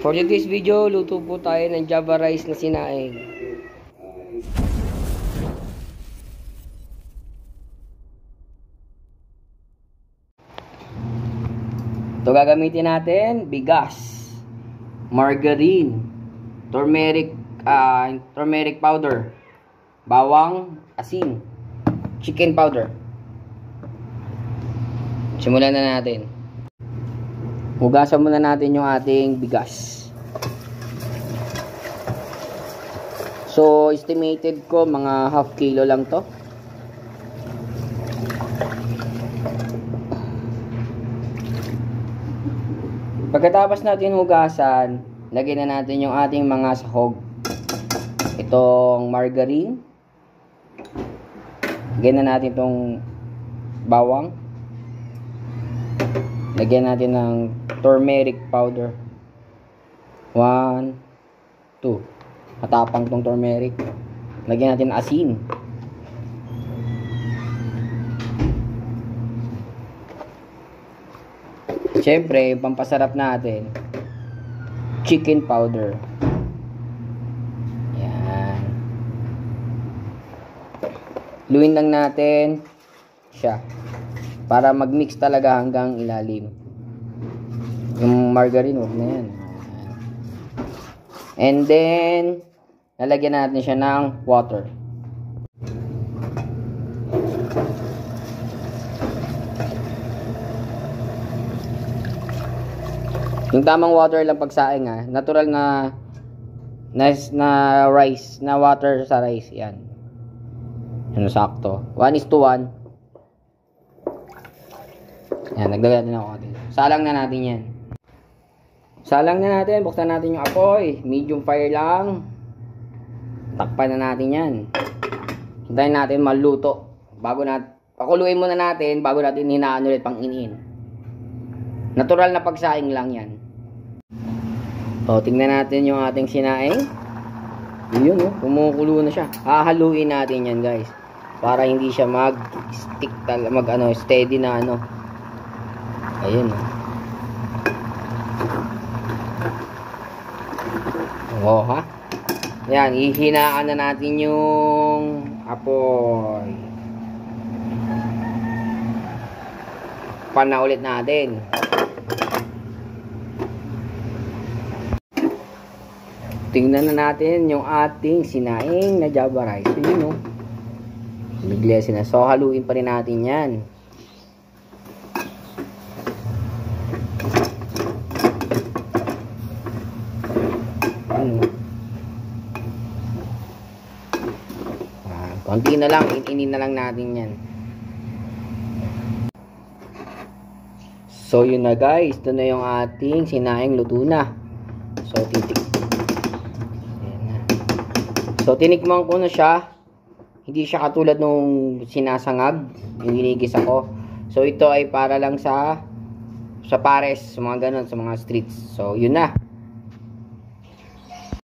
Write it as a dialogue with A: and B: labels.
A: For today's video, luto po tayo ng Java rice na sinaing. Ito gagamitin natin, bigas, margarine, turmeric powder, bawang, asin, chicken powder. Simulan na natin. Hugasan muna natin yung ating bigas. So, estimated ko mga half kilo lang to. Pagkatapos natin hugasan, lagyan na natin yung ating mga sahog. Itong margarine. Lagyan na natin itong bawang. Lagyan natin ng turmeric powder. 1, 2. Matapang tong turmeric. Lagyan natin asin. Siyempre, yung pampasarap natin, chicken powder. Yan. Luin lang natin siya para mag-mix talaga hanggang ilalim. Yung margarine, huwag na yan. And then, lalagyan natin siya ng water. Yung tamang water lang pagsaing ha. Natural na rice, na water sa rice. Yan. Ano sakto. 1:1. Yan, nagdagan din ako dito. Salang na natin yan. Salang na natin. Buksan natin yung apoy. Medium fire lang. Takpan na natin yan. Hintayin natin maluto. Pakuluin muna natin bago natin hinaan ulit pang iniin. Natural na pagsaing lang yan. O, tingnan natin yung ating sinaing. Yun, oh, kumukulo na siya. Hahaluin natin yan, guys. Para hindi siya mag-stick steady na ano. Ayun, oh. Oh, ha? Yan, ihinaan na natin yung apoy. Pan na ulit natin. Tingnan na natin yung ating sinaing na Java rice. Yun, oh. Biglesin na. So, haluin pa rin natin yan. Konti na lang, inin na lang natin yan. So yun na guys, ito na yung ating sinaing luto na. So tinikman ko na siya. Hindi siya katulad nung sinasangag, yung ginigisa ko. So ito ay para lang sa pares, sa mga ganun, sa mga streets. So yun na.